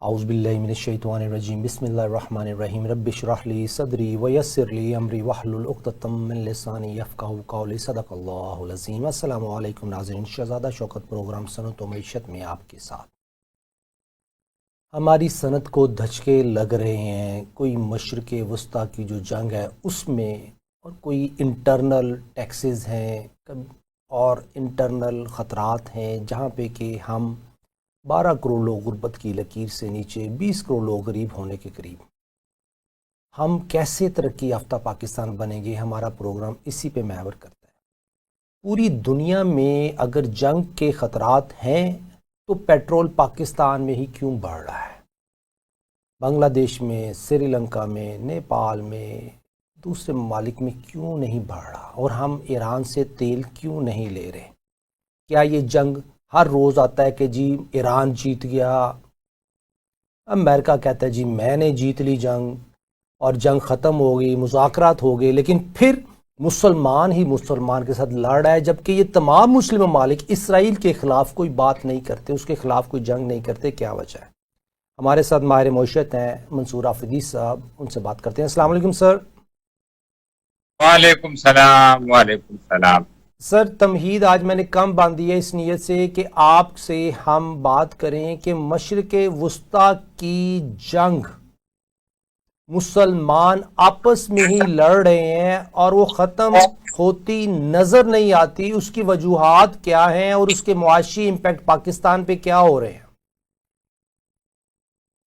اعوذ باللہ من الشیطان الرجیم بسم اللہ الرحمن الرحیم رب اشرح لی صدری ویسر لی امری واحلل عقدۃ من لسانی یفقہوا قولی صدق اللہ العظیم۔ السلام علیکم ناظرین، شہزادہ شوکت پروگرام صنعت و معیشت میں آپ کے ساتھ۔ ہماری صنعت کو دھچکے لگ رہے ہیں، کوئی مشرق وسطیٰ کی جو جنگ ہے اس میں، اور کوئی انٹرنل ٹیکسز ہیں اور انٹرنل خطرات ہیں جہاں پہ کہ ہم 12 کروڑ لوگ غربت کی لکیر سے نیچے، 20 کروڑ لوگ غریب ہونے کے قریب۔ ہم کیسے ترقی یافتہ پاکستان بنیں گے؟ ہمارا پروگرام اسی پہ محور کرتا ہے۔ پوری دنیا میں اگر جنگ کے خطرات ہیں تو پیٹرول پاکستان میں ہی کیوں بڑھ رہا ہے؟ بنگلہ دیش میں، سری لنکا میں، نیپال میں، دوسرے ممالک میں کیوں نہیں بڑھ رہا؟ اور ہم ایران سے تیل کیوں نہیں لے رہے؟ کیا یہ جنگ ہر روز آتا ہے کہ جی ایران جیت گیا، امریکہ کہتا ہے جی میں نے جیت لی جنگ اور جنگ ختم ہو گئی، مذاکرات ہو گئے، لیکن پھر مسلمان ہی مسلمان کے ساتھ لڑ رہا ہے، جبکہ یہ تمام مسلم ممالک اسرائیل کے خلاف کوئی بات نہیں کرتے، اس کے خلاف کوئی جنگ نہیں کرتے۔ کیا وجہ ہے؟ ہمارے ساتھ ماہر معیشت ہیں منصور آفریدی صاحب، ان سے بات کرتے ہیں۔ السلام علیکم سر۔ وعلیکم السلام۔ وعلیکم السلام سر، تمہید آج میں نے کم باندھی ہے اس نیت سے کہ آپ سے ہم بات کریں کہ مشرق وسطیٰ کی جنگ مسلمان آپس میں ہی لڑ رہے ہیں اور وہ ختم ہوتی نظر نہیں آتی، اس کی وجوہات کیا ہیں اور اس کے معاشی امپیکٹ پاکستان پہ کیا ہو رہے ہیں؟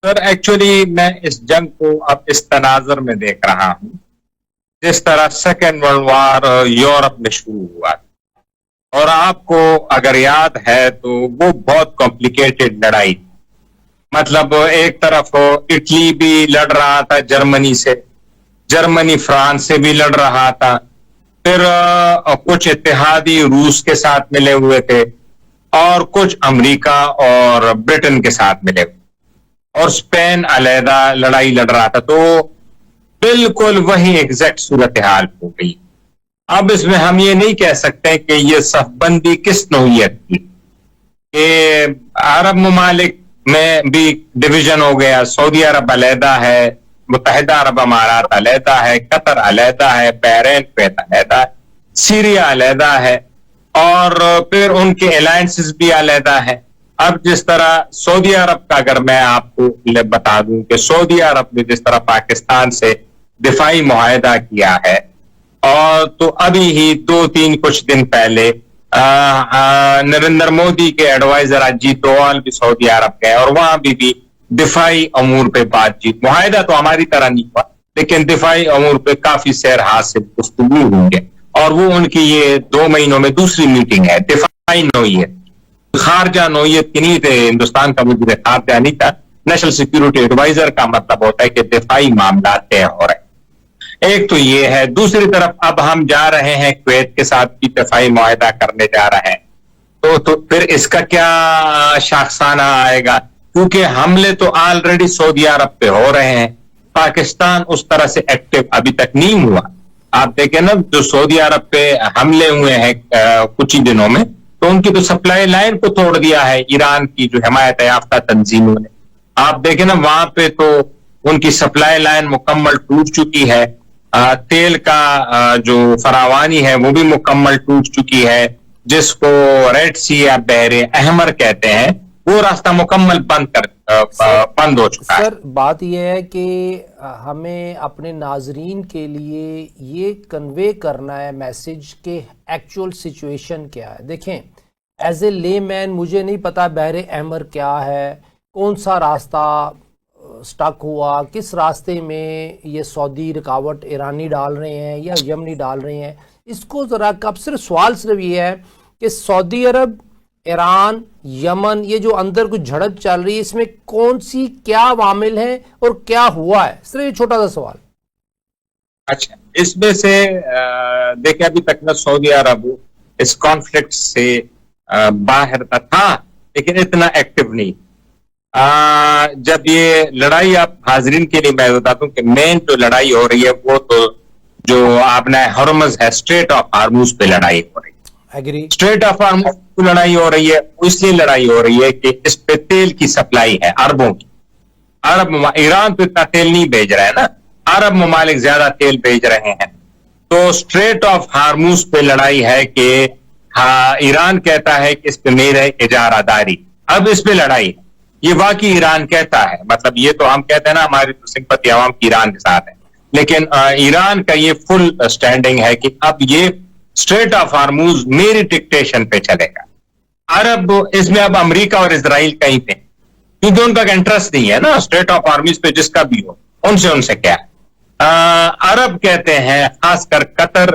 سر، ایکچولی میں اس جنگ کو اب اس تناظر میں دیکھ رہا ہوں جس طرح سیکنڈ ورلڈ وار یورپ میں شروع ہوا، اور آپ کو اگر یاد ہے تو وہ بہت کمپلیکیٹڈ لڑائی، مطلب ایک طرف اٹلی بھی لڑ رہا تھا جرمنی سے، جرمنی فرانس سے بھی لڑ رہا تھا، پھر کچھ اتحادی روس کے ساتھ ملے ہوئے تھے اور کچھ امریکہ اور برٹن کے ساتھ ملے ہوئے، اور اسپین علیحدہ لڑائی لڑ رہا تھا۔ تو بالکل وہی ایگزیکٹ صورتحال ہو گئی۔ اب اس میں ہم یہ نہیں کہہ سکتے کہ یہ صف بندی کس نوعیت کی، کہ عرب ممالک میں بھی ڈویژن ہو گیا، سعودی عرب علیحدہ ہے، متحدہ عرب امارات علیحدہ ہے، قطر علیحدہ ہے، بحرین کویت علیحدہ ہے، سیریا علیحدہ ہے، اور پھر ان کے الائنسز بھی علیحدہ ہے۔ اب جس طرح سعودی عرب کا اگر میں آپ کو بتا دوں کہ سعودی عرب نے جس طرح پاکستان سے دفاعی معاہدہ کیا ہے، اور تو ابھی ہی 2-3 کچھ دن پہلے نریندر مودی کے ایڈوائزر اجیت ڈووال بھی سعودی عرب گئے، اور وہاں بھی دفاعی امور پہ بات چیت، معاہدہ تو ہماری طرح نہیں ہوا لیکن دفاعی امور پہ کافی سیر حاصل گفتگو ہوں گے، اور وہ ان کی یہ 2 مہینوں میں دوسری میٹنگ ہے۔ دفاعی نوعیت، خارجہ نوعیت کی نہیں تھے، ہندوستان کا وزیر خارجہ نہیں تھا، نیشنل سیکیورٹی ایڈوائزر کا مطلب ہوتا ہے کہ دفاعی معاملات طے ہو رہے ہیں۔ ایک تو یہ ہے، دوسری طرف اب ہم جا رہے ہیں کویت کے ساتھ بھی دفاعی معاہدہ کرنے جا رہے ہیں، تو پھر اس کا کیا شاخسانہ آئے گا؟ کیونکہ حملے تو آلریڈی سعودی عرب پہ ہو رہے ہیں، پاکستان اس طرح سے ایکٹیو ابھی تک نہیں ہوا۔ آپ دیکھیں نا، جو سعودی عرب پہ حملے ہوئے ہیں کچھ ہی دنوں میں، تو ان کی تو سپلائی لائن کو توڑ دیا ہے ایران کی جو حمایت یافتہ تنظیموں نے۔ آپ دیکھیں نا، وہاں پہ تو ان کی سپلائی لائن مکمل ٹوٹ چکی ہے، تیل کا جو فراوانی ہے وہ بھی مکمل ٹوٹ چکی ہے، جس کو ریڈ سی یا بحر احمر کہتے ہیں، وہ راستہ مکمل بند ہو چکا ہے۔ سر، بات یہ ہے کہ ہمیں اپنے ناظرین کے لیے یہ کنوے کرنا ہے میسج کہ ایکچول سچویشن کیا ہے۔ دیکھیں، ایز اے لے مین مجھے نہیں پتا بحر احمر کیا ہے، کون سا راستہ سٹک ہوا، کس راستے میں یہ سعودی رکاوٹ ایرانی ڈال رہے ہیں یا یمنی ڈال رہے ہیں، اس کو ذرا کب سوال صرف یہ ہے کہ سعودی عرب، ایران، یمن، یہ جو اندر کچھ جھڑپ چل رہی ہے، اس میں کون سی کیا عوامل ہیں اور کیا ہوا ہے؟ صرف یہ چھوٹا سا سوال۔ اچھا، اس میں سے دیکھیں، ابھی تک نہ سعودی عرب اس کانفلکٹ سے باہر تھا لیکن اتنا ایکٹیو نہیں۔ جب یہ لڑائی، آپ حاضرین کے لیے میں بتاتا ہوں کہ مین جو لڑائی ہو رہی ہے وہ تو جو آپ نے ہرمز ہے، اسٹریٹ آف ہارموز پہ لڑائی ہو رہی ہے۔ اسٹریٹ آف ہارموز پہ لڑائی ہو رہی ہے، اس لیے لڑائی ہو رہی ہے کہ اس پہ تیل کی سپلائی ہے اربوں کی، ایران تو اتنا تیل نہیں بھیج رہا ہے نا, عرب ممالک زیادہ تیل بھیج رہے ہیں. تو اسٹریٹ آف ہارموز پہ لڑائی ہے کہ ہاں ایران کہتا ہے کہ اس پہ میرے اجارہ داری, اب اس پہ لڑائی ہے. یہ واقعی ایران کہتا ہے, مطلب یہ تو ہم کہتے ہیں نا ہماری تو سمپتی عوام کی ایران کے ساتھ ہے, لیکن ایران کا یہ فل اسٹینڈنگ ہے کہ اب یہ اسٹریٹ آف ہارموز میری ڈکٹیشن پہ چلے گا. عرب اس میں اب امریکہ اور اسرائیل کہیں پہ, کیونکہ ان کا انٹرسٹ نہیں ہے نا اسٹریٹ آف ہارموز پہ, جس کا بھی ہو ان سے کیا. عرب کہتے ہیں خاص کر قطر,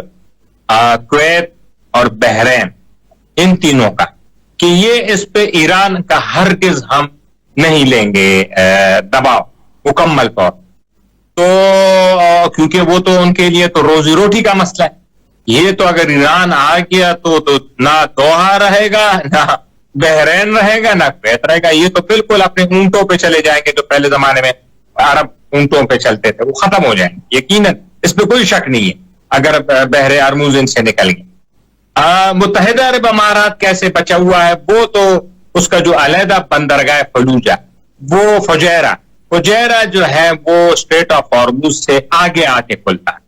کویت اور بحرین, ان تینوں کا, کہ یہ اس پہ ایران کا ہرگز ہم نہیں لیں گے دباؤ مکمل طور. تو کیونکہ وہ تو ان کے لیے تو روزی روٹی کا مسئلہ ہے. یہ تو اگر ایران آ گیا تو نہ دوحہ رہے گا, نہ بحرین رہے گا, نہ کویت رہے گا. یہ تو بالکل اپنے اونٹوں پہ چلے جائیں گے جو پہلے زمانے میں عرب اونٹوں پہ چلتے تھے, وہ ختم ہو جائیں گے یقیناً, اس پہ کوئی شک نہیں ہے اگر بحر ارموز ان سے نکل گئی. متحدہ عرب امارات کیسے بچا ہوا ہے, وہ تو اس کا جو علیحدہ بندرگاہ فلوجہ, وہ فجیرہ جو ہے وہ اسٹریٹ آف ہارموز سے آگے آ کے کھلتا ہے.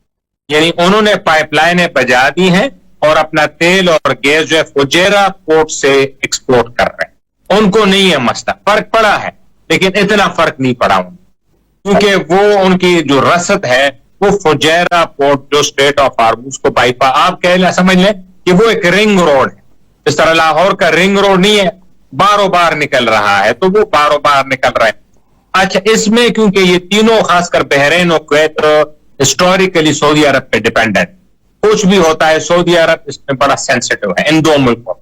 یعنی انہوں نے پائپ لائنیں بجا دی ہیں اور اپنا تیل اور گیس جو ہے فجیرہ پورٹ سے ایکسپورٹ کر رہے ہیں. ان کو نہیں ہے مسئلہ, فرق پڑا ہے لیکن اتنا فرق نہیں پڑا ان, کیونکہ وہ ان کی جو رسد ہے وہ فجیرہ پورٹ جو اسٹریٹ آف ہارموز کو آپ سمجھ لیں کہ وہ ایک رنگ روڈ ہے. اس طرح لاہور کا رنگ روڈ نہیں ہے, باروں بار نکل رہا ہے, تو وہ باروں بار نکل رہے ہیں. اچھا, اس میں کیونکہ یہ تینوں خاص کر بحرین اور کویت ہسٹوریکلی سعودی عرب پہ ڈیپینڈنٹ, کچھ بھی ہوتا ہے سعودی عرب اس میں بڑا سینسٹیو ہے ان دو ملکوں.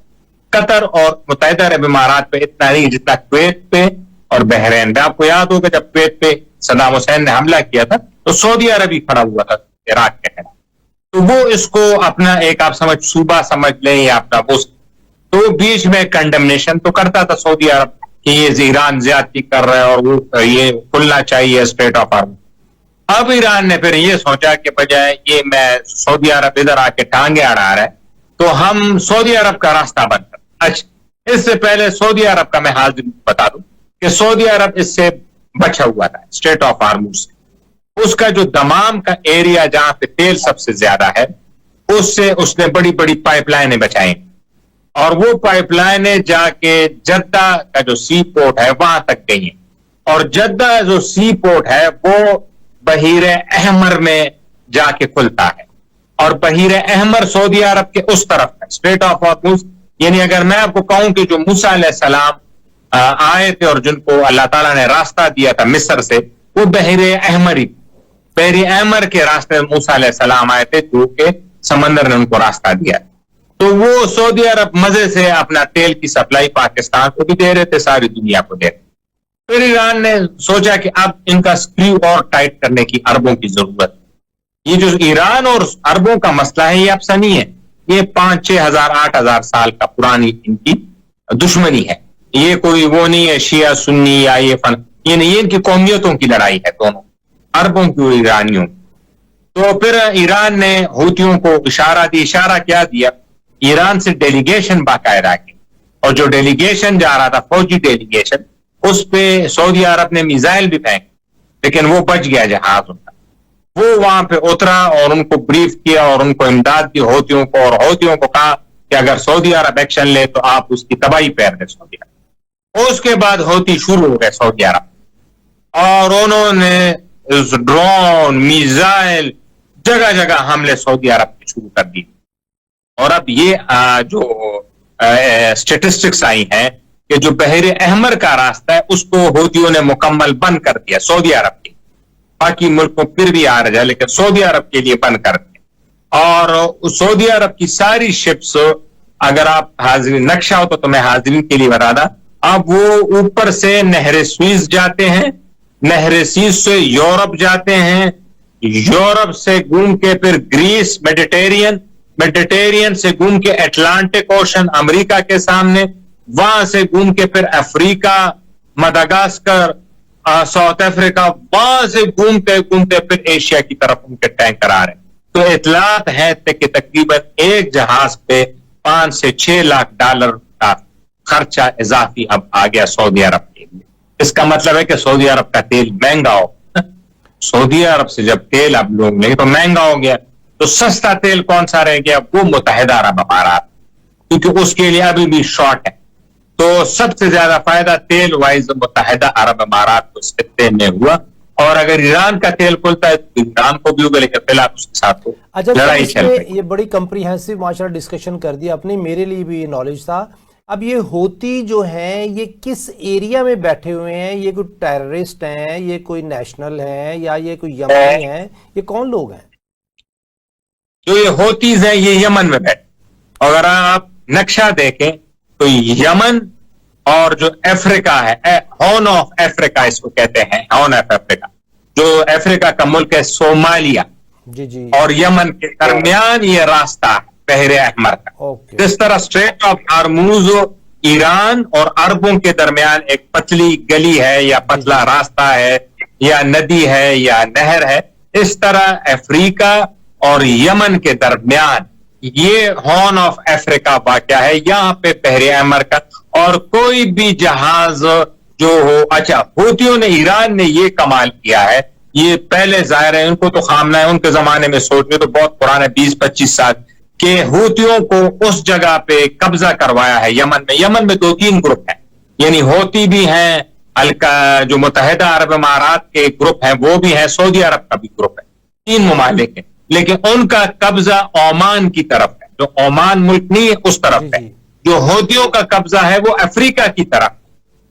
قطر اور متحدہ عرب امارات پہ اتنا نہیں جتنا کویت پہ اور بحرین پہ. آپ کو یاد ہوگا جب کویت پہ صدام حسین نے حملہ کیا تھا تو سعودی عرب ہی کھڑا ہوا تھا عراق کے خلاف, تو وہ اس کو اپنا ایک آپ صوبہ سمجھ لیں یا اپنا وہ, تو بیچ میں کنڈمنیشن تو کرتا تھا سعودی عرب کہ یہ ایران زیادتی کر رہا ہے اور وہ یہ کھلنا چاہیے اسٹریٹ آف ہارموز. اب ایران نے پھر یہ سوچا کہ بجائے یہ میں سعودی عرب ادھر آ کے ٹانگیں اڑا رہا ہے تو ہم سعودی عرب کا راستہ بند کر. اچھا, اس سے پہلے سعودی عرب کا میں حال بتا دوں کہ سعودی عرب اس سے بچا ہوا تھا اسٹریٹ آف ہارموز سے. اس کا جو دمام کا ایریا جہاں پہ تیل سب سے زیادہ ہے, اس سے اس نے بڑی بڑی پائپ لائنیں بچائیں, اور وہ پائپ لائنیں جا کے جدہ کا جو سی پورٹ ہے وہاں تک گئی ہیں. اور جدہ جو سی پورٹ ہے وہ بحیر احمر میں جا کے کھلتا ہے, اور بحیر احمر سعودی عرب کے اس طرف ہے اسٹریٹ آف ہارموز. یعنی اگر میں آپ کو کہوں کہ جو موسیٰ علیہ السلام آئے تھے اور جن کو اللہ تعالیٰ نے راستہ دیا تھا مصر سے, وہ بحیر احمر کے راستے موسیٰ علیہ السلام آئے تھے, جو کہ سمندر نے ان کو راستہ دیا. تو وہ سعودی عرب مزے سے اپنا تیل کی سپلائی پاکستان کو بھی دے رہے تھے, ساری دنیا کو دے رہے. پھر ایران نے سوچا کہ اب ان کا سکریو اور ٹائٹ کرنے کی عربوں کی ضرورت. یہ جو ایران اور عربوں کا مسئلہ ہے یہ اب سے نہیں ہے, یہ 5-6 ہزار 8 ہزار سال کا پرانی ان کی دشمنی ہے. یہ کوئی وہ نہیں ہے شیعہ سنی یا یہ نہیں, یہ ان کی قومیتوں کی لڑائی ہے دونوں, عربوں کی اور ایرانیوں. تو پھر ایران نے حوثیوں کو اشارہ کیا دیا, ایران سے ڈیلیگیشن باقاعدہ کی, اور جو ڈیلیگیشن جا رہا تھا فوجی ڈیلیگیشن, اس پہ سعودی عرب نے میزائل بھی پھینک, لیکن وہ بچ گیا جہاز ان کا. وہ وہاں پہ اترا اور ان کو بریف کیا اور ان کو امداد دی حوثیوں کو, اور حوثیوں کو کہا کہ اگر سعودی عرب ایکشن لے تو آپ اس کی تباہی پیر دیں سعودی عرب. اس کے بعد حوثی شروع ہو گئے سعودی عرب, اور انہوں نے ڈرون میزائل جگہ جگہ حملے سعودی عرب کے شروع کر دی. اور اب یہ جو اسٹیٹسٹکس آئی ہیں کہ جو بحر احمر کا راستہ ہے اس کو حوثیوں نے مکمل بند کر دیا سعودی عرب کے, باقی ملکوں پھر بھی آ رہا ہے لیکن سعودی عرب کے لیے بند کر دیا. اور سعودی عرب کی ساری شپس, اگر آپ حاضرین نقشہ ہو تو میں حاضرین کے لیے بتا دا, اب وہ اوپر سے نہر سوئز جاتے ہیں, نہر سوئز سے یورپ جاتے ہیں, یورپ سے گھوم کے پھر گریس, میڈیٹیرین سے گھوم کے اٹلانٹک اوشن امریکہ کے سامنے, وہاں سے گھوم کے پھر افریقہ, مداگاسکر, ساؤتھ افریقہ, وہاں سے گھومتے پھر ایشیا کی طرف ان کے ٹینکر آ رہے ہیں. تو اطلاعات ہے کہ تقریباً ایک جہاز پہ 5 سے 6 لاکھ ڈالر کا خرچہ اضافی اب آ گیا سعودی عرب کے لیے. اس کا مطلب ہے کہ سعودی عرب کا تیل مہنگا ہو. سعودی عرب سے جب تیل اب لوگ لیں تو مہنگا ہو گیا, تو سستا تیل کون سا رہ گیا؟ وہ متحدہ عرب امارات, کیونکہ اس کے لیے ابھی بھی شارٹ ہے. تو سب سے زیادہ فائدہ تیل وائز متحدہ عرب امارات کو اس خطے میں ہوا, اور اگر ایران کا تیل کھلتا ہے تو ایران کو بھی ہوگا, لیکن فی الحال اس کے ساتھ لڑائی چل رہی ہے. یہ بڑی کمپریہنسو ماشاءاللہ ڈسکشن کر دی اپنی, میرے لیے بھی یہ نالج تھا. اب یہ ہوتی جو ہیں یہ کس ایریا میں بیٹھے ہوئے ہیں؟ یہ کوئی ٹیررسٹ ہیں, یہ کوئی نیشنل ہیں, یا یہ کوئی یمنی ہیں, یہ کون لوگ ہیں؟ جو یہ ہوتیز ہیں یہ یمن میں بیٹھے. اگر آپ نقشہ دیکھیں تو یمن اور جو افریقہ ہے, ہارن آف افریقہ اس کو کہتے ہیں, ہارن آف افریقہ, جو افریقہ کا ملک ہے صومالیہ, جی جی, اور یمن کے درمیان یہ راستہ ہے بحر احمر کا. جس طرح اسٹریٹ آف ہارموز ایران اور عربوں کے درمیان ایک پتلی گلی ہے یا پتلا راستہ ہے یا ندی ہے یا نہر ہے, اس طرح افریقہ اور یمن کے درمیان یہ ہارن آف افریقہ واقع ہے, یہاں پہ بحر احمر کا. اور کوئی بھی جہاز جو ہو, اچھا ہوتیوں نے, ایران نے یہ کمال کیا ہے, یہ پہلے ظاہر ہے ان کو تو خامنہ ہے, ان کے زمانے میں سوچنے تو بہت پرانے 20-25 سال, کہ ہوتیوں کو اس جگہ پہ قبضہ کروایا ہے یمن میں. یمن میں 2-3 گروپ ہیں, یعنی ہوتی بھی ہیں, جو متحدہ عرب امارات کے گروپ ہیں وہ بھی ہیں, سعودی عرب کا بھی گروپ ہے, 3 ممالک ہیں, لیکن ان کا قبضہ عمان کی طرف ہے, جو عمان ملک نہیں ہے اس طرف ہے. جو ہوتیوں کا قبضہ ہے وہ افریقہ کی طرف,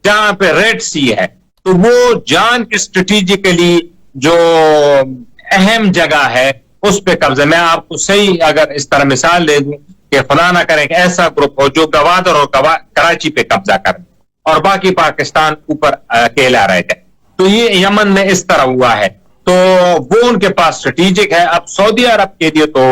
جہاں پہ ریڈ سی ہے. تو وہ جان کے اسٹریٹجیکلی جو اہم جگہ ہے اس پہ قبضہ. میں آپ کو صحیح اگر اس طرح مثال دے دوں کہ خدا نہ کرے کہ ایسا گروپ ہو جو گوادر اور کراچی پہ قبضہ کرے اور باقی پاکستان اوپر اکیلا رہ جائے, تو یہ یمن میں اس طرح ہوا ہے. تو وہ ان کے پاس اسٹریٹجک ہے. اب سعودی عرب کے لیے تو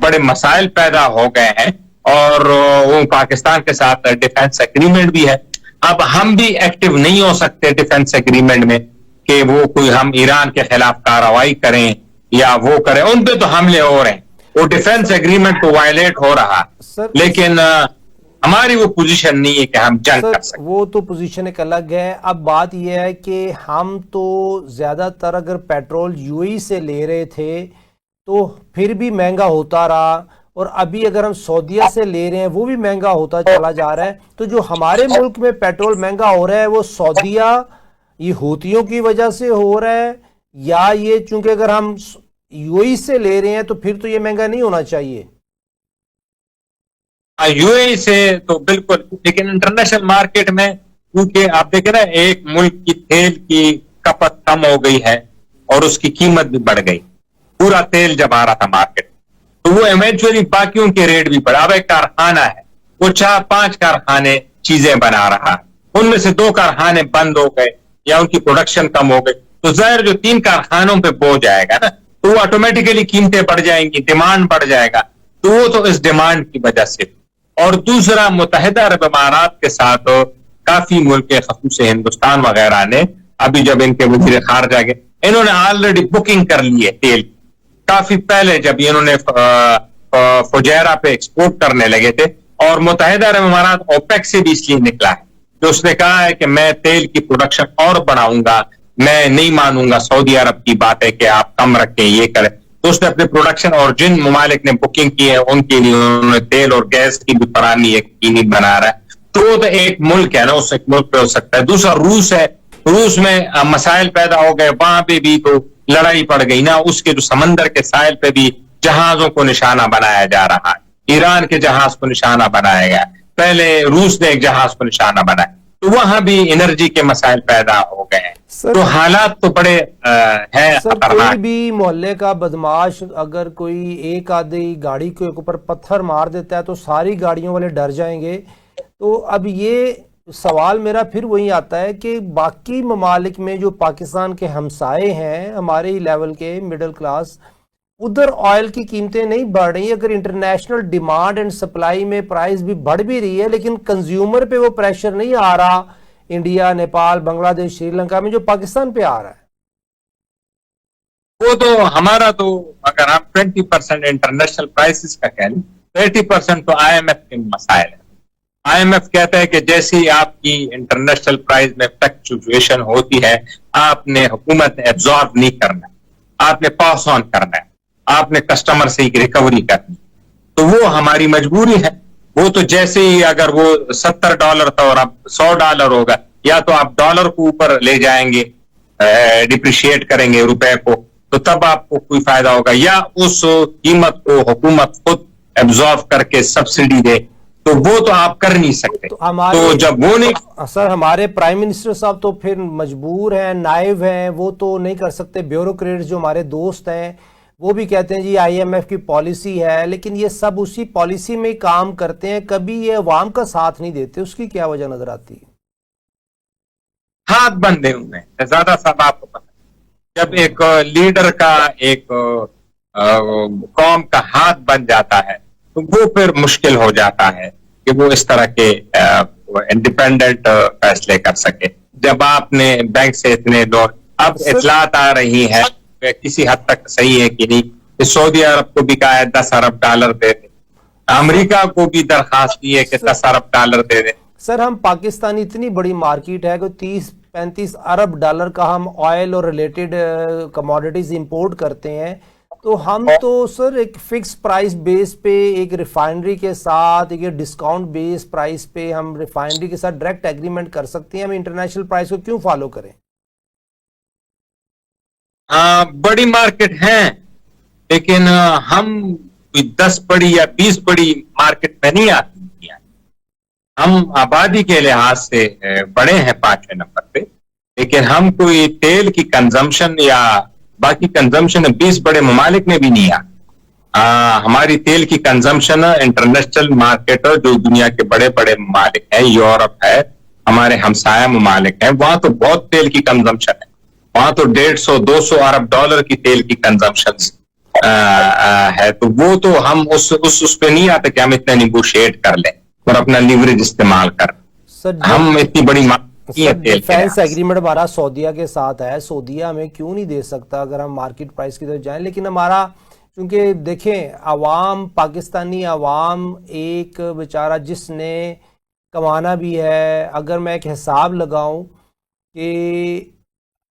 بڑے مسائل پیدا ہو گئے ہیں, اور وہ پاکستان کے ساتھ ڈیفنس ایگریمنٹ بھی ہے. اب ہم بھی ایکٹیو نہیں ہو سکتے ڈیفنس ایگریمنٹ میں کہ وہ کوئی ہم ایران کے خلاف کارروائی کریں یا وہ کریں, ان پہ تو حملے ہو رہے ہیں, وہ ڈیفنس ایگریمنٹ تو وائلیٹ ہو رہا, لیکن ہماری وہ پوزیشن نہیں ہے کہ ہم جنگ کر سکیں. وہ تو پوزیشن ایک الگ ہے. اب بات یہ ہے کہ ہم تو زیادہ تر اگر پیٹرول یو ای سے لے رہے تھے تو پھر بھی مہنگا ہوتا رہا, اور ابھی اگر ہم سعودیہ سے لے رہے ہیں وہ بھی مہنگا ہوتا چلا جا رہا ہے. تو جو ہمارے ملک میں پیٹرول مہنگا ہو رہا ہے وہ سعودیہ یہ ہوتیوں کی وجہ سے ہو رہا ہے, یا یہ چونکہ اگر ہم یو ای سے لے رہے ہیں تو پھر تو یہ مہنگا نہیں ہونا چاہیے؟ یو اے سے تو بالکل, لیکن انٹرنیشنل مارکیٹ میں کیونکہ آپ دیکھیں نا ایک ملک کی تیل کی کھپت کم ہو گئی ہے اور اس کی قیمت بھی بڑھ گئی, پورا تیل جب آ رہا تھا مارکیٹ تو وہ ایونچولی باقیوں کے ریٹ بھی بڑھا. اب ایک کارخانہ ہے وہ 4-5 کارخانے چیزیں بنا رہا, ان میں سے 2 کارخانے بند ہو گئے یا ان کی پروڈکشن کم ہو گئی, تو ظاہر جو 3 کارخانوں پہ بوجھ آئے گا نا, تو وہ آٹومیٹیکلی قیمتیں بڑھ جائیں گی, ڈیمانڈ بڑھ جائے گا. تو وہ تو اس ڈیمانڈ کی وجہ سے. اور دوسرا, متحدہ عرب امارات کے ساتھ کافی ملک خصوص ہندوستان وغیرہ نے, ابھی جب ان کے وزیر خارجہ گئے, انہوں نے آلریڈی بکنگ کر لی ہے تیل کافی پہلے, جب انہوں نے فجیرہ پہ ایکسپورٹ کرنے لگے تھے. اور متحدہ عرب امارات اوپیک سے بھی اس لیے نکلا ہے, تو اس نے کہا ہے کہ میں تیل کی پروڈکشن اور بڑھاؤں گا, میں نہیں مانوں گا سعودی عرب کی بات ہے کہ آپ کم رکھیں یہ کریں. تو اس نے اپنے پروڈکشن, اور جن ممالک نے بکنگ کی ہے ان کے لیے انہوں نے تیل اور گیس کی بھی فراہمی یقینی بنا رہا ہے. تو وہ تو ایک ملک ہے نا, اس ایک ملک پہ ہو سکتا ہے. دوسرا روس ہے, روس میں مسائل پیدا ہو گئے, وہاں پہ بھی تو لڑائی پڑ گئی نا, اس کے جو سمندر کے ساحل پہ بھی جہازوں کو نشانہ بنایا جا رہا ہے. ایران کے جہاز کو نشانہ بنایا گیا, پہلے روس نے ایک جہاز کو نشانہ بنایا, تو وہاں بھی انرجی کے مسائل پیدا ہو گئے ہیں. تو حالات تو بڑے ہیں. سر کوئی بھی محلے کا بدماش اگر کوئی ایک آدھی گاڑی کے اوپر پتھر مار دیتا ہے تو ساری گاڑیوں والے ڈر جائیں گے. تو اب یہ سوال میرا پھر وہی آتا ہے کہ باقی ممالک میں جو پاکستان کے ہمسائے ہیں ہمارے لیول کے مڈل کلاس, ادھر آئل کی قیمتیں نہیں بڑھ رہی. اگر انٹرنیشنل ڈیمانڈ اینڈ سپلائی میں پرائز بھی بڑھ بھی رہی ہے, لیکن کنزیومر پہ وہ پریشر نہیں آ رہا انڈیا, نیپال, بنگلہ دیش, سری لنکا میں جو پاکستان پہ آ رہا ہے. وہ تو ہمارا تو اگر آپ 20% انٹرنیشنل پرائسز کا کہہ لیں, 80% تو IMF کے مسائل ہیں. IMF کہتا ہے کہ جیسی آپ کی انٹرنیشنل پرائز میں فلکچویشن ہوتی ہے آپ نے حکومت نے ایبزارب نہیں کرنا، آپ نے پاس آن کرنا ہے، آپ نے کسٹمر سے ریکوری کرنی، تو وہ ہماری مجبوری ہے. وہ تو جیسے ہی اگر وہ $70 تھا اور اب $100 ہوگا، یا تو آپ ڈالر کو اوپر لے جائیں گے، ڈپریشیٹ کریں گے روپے کو، تو تب آپ کو کوئی فائدہ ہوگا، یا اس قیمت کو حکومت خود ایبزارب کر کے سبسڈی دے، تو وہ تو آپ کر نہیں سکتے. تو جب وہ نہیں، سر ہمارے پرائم منسٹر صاحب تو پھر مجبور ہیں، نائب ہیں، وہ تو نہیں کر سکتے. بیوروکریٹس جو ہمارے دوست ہیں وہ بھی کہتے ہیں جی IMF کی پالیسی ہے، لیکن یہ سب اسی پالیسی میں کام کرتے ہیں، کبھی یہ عوام کا ساتھ نہیں دیتے. اس کی کیا وجہ نظر آتی ہے؟ ہاتھ بندھے ہوئے ہیں زیادہ سب آپ کو پتہ ہے. جب ایک لیڈر کا ایک قوم کا ہاتھ بن جاتا ہے تو وہ پھر مشکل ہو جاتا ہے کہ وہ اس طرح کے انڈیپینڈنٹ فیصلے کر سکے. جب آپ نے بینک سے اتنے لوگ، اب اطلاعات آ رہی ہے کسی حد تک صحیح ہے کہ نہیں کہ سعودی عرب کو بھی کہا ہے $10 ارب دے دیں، امریکہ کو بھی درخواست کی ہے کہ $10 ارب دے دیں. سر ہم پاکستانی اتنی بڑی مارکیٹ ہے کہ 30-35 ارب ڈالر کا ہم آئل اور ریلیٹڈ کموڈیٹیز امپورٹ کرتے ہیں، تو ہم تو سر ایک فکس پرائس بیس پہ ایک ریفائنری کے ساتھ ایک ڈسکاؤنٹ بیس پرائس پہ ہم ریفائنری کے ساتھ ڈائریکٹ ایگریمنٹ کر سکتے ہیں. ہم انٹرنیشنل پرائس کو کیوں فالو کریں؟ بڑی مارکیٹ ہیں لیکن ہم 10 بڑی یا 20 بڑی مارکیٹ میں نہیں آتی. ہم آبادی کے لحاظ سے بڑے ہیں 5ویں نمبر پہ، لیکن ہم کوئی تیل کی کنزمپشن یا باقی کنزمپشن 20 بڑے ممالک میں بھی نہیں ہماری تیل کی کنزمپشن انٹرنیشنل مارکیٹ جو دنیا کے بڑے بڑے ممالک ہیں، یورپ ہے، ہمارے ہمسایہ ممالک ہیں، وہاں تو بہت تیل کی کنزمپشن ہے. وہاں تو $150-200 ارب کی تیل کی کنزمپشن ہے. تو وہ تو ہم اس پہ نہیں آتے کہ ہم اتنا نیگوشیٹ کر لیں اور اپنا لیوریج استعمال کر. ہم اتنی بڑی ڈیفینس ایگریمنٹ ہمارا سعودیہ کے ساتھ ہے، سعودیہ ہمیں کیوں نہیں دے سکتا اگر ہم مارکیٹ پرائس کی طرف جائیں؟ لیکن ہمارا چونکہ دیکھیں عوام، پاکستانی عوام ایک بیچارہ جس نے کمانا بھی ہے، اگر میں ایک حساب لگاؤں کہ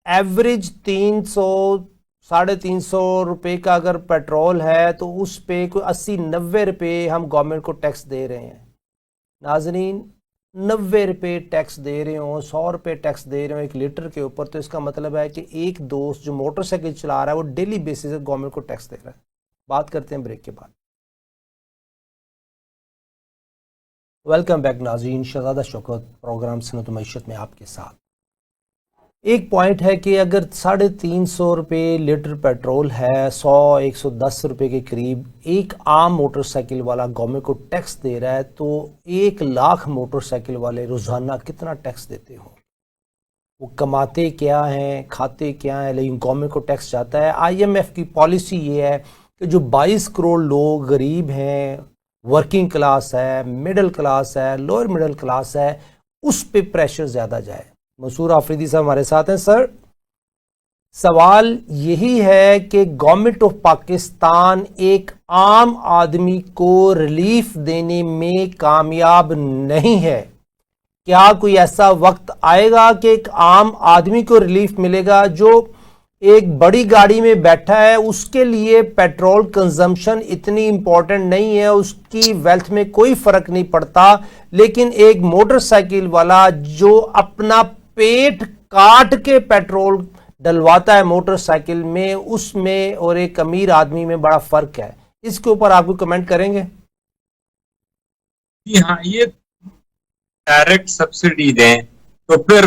ایوریج 300-350 روپے کا اگر پیٹرول ہے تو اس پہ کوئی 80-90 روپے ہم گورنمنٹ کو ٹیکس دے رہے ہیں. ناظرین 90 روپے ٹیکس دے رہے ہوں، 100 روپے ٹیکس دے رہے ہوں ایک لیٹر کے اوپر، تو اس کا مطلب ہے کہ ایک دوست جو موٹر سائیکل چلا رہا ہے وہ ڈیلی بیسس سے گورنمنٹ کو ٹیکس دے رہا ہے. بات کرتے ہیں بریک کے بعد. ویلکم بیک ناظرین، شہزادہ شوکت پروگرام صنعت و معیشت میں آپ کے ساتھ. ایک پوائنٹ ہے کہ اگر 350 روپے لیٹر پیٹرول ہے، 110 روپے کے قریب ایک عام موٹر سائیکل والا گورنمنٹ کو ٹیکس دے رہا ہے، تو 1 لاکھ موٹر سائیکل والے روزانہ کتنا ٹیکس دیتے ہوں؟ وہ کماتے کیا ہیں، کھاتے کیا ہیں، لیکن گورنمنٹ کو ٹیکس جاتا ہے. IMF کی پالیسی یہ ہے کہ جو 22 کروڑ لوگ غریب ہیں، ورکنگ کلاس ہے، مڈل کلاس ہے، لوئر مڈل کلاس ہے، اس پہ پریشر زیادہ جائے. منصور آفریدی صاحب ہمارے ساتھ ہیں. سر سوال یہی ہے کہ گورنمنٹ آف پاکستان ایک عام آدمی کو ریلیف دینے میں کامیاب نہیں ہے. کیا کوئی ایسا وقت آئے گا کہ ایک عام آدمی کو ریلیف ملے گا جو ایک بڑی گاڑی میں بیٹھا ہے، اس کے لیے پیٹرول کنزمپشن اتنی امپورٹنٹ نہیں ہے، اس کی ویلتھ میں کوئی فرق نہیں پڑتا، لیکن ایک موٹر سائیکل والا جو اپنا پیٹ کاٹ کے پیٹرول ڈلواتا ہے موٹر سائیکل میں، اس میں اور ایک امیر آدمی میں بڑا فرق ہے. اس کے اوپر آپ کو کمنٹ کریں گے؟ جی ہاں، یہ ڈائریکٹ سبسڈی دیں تو پھر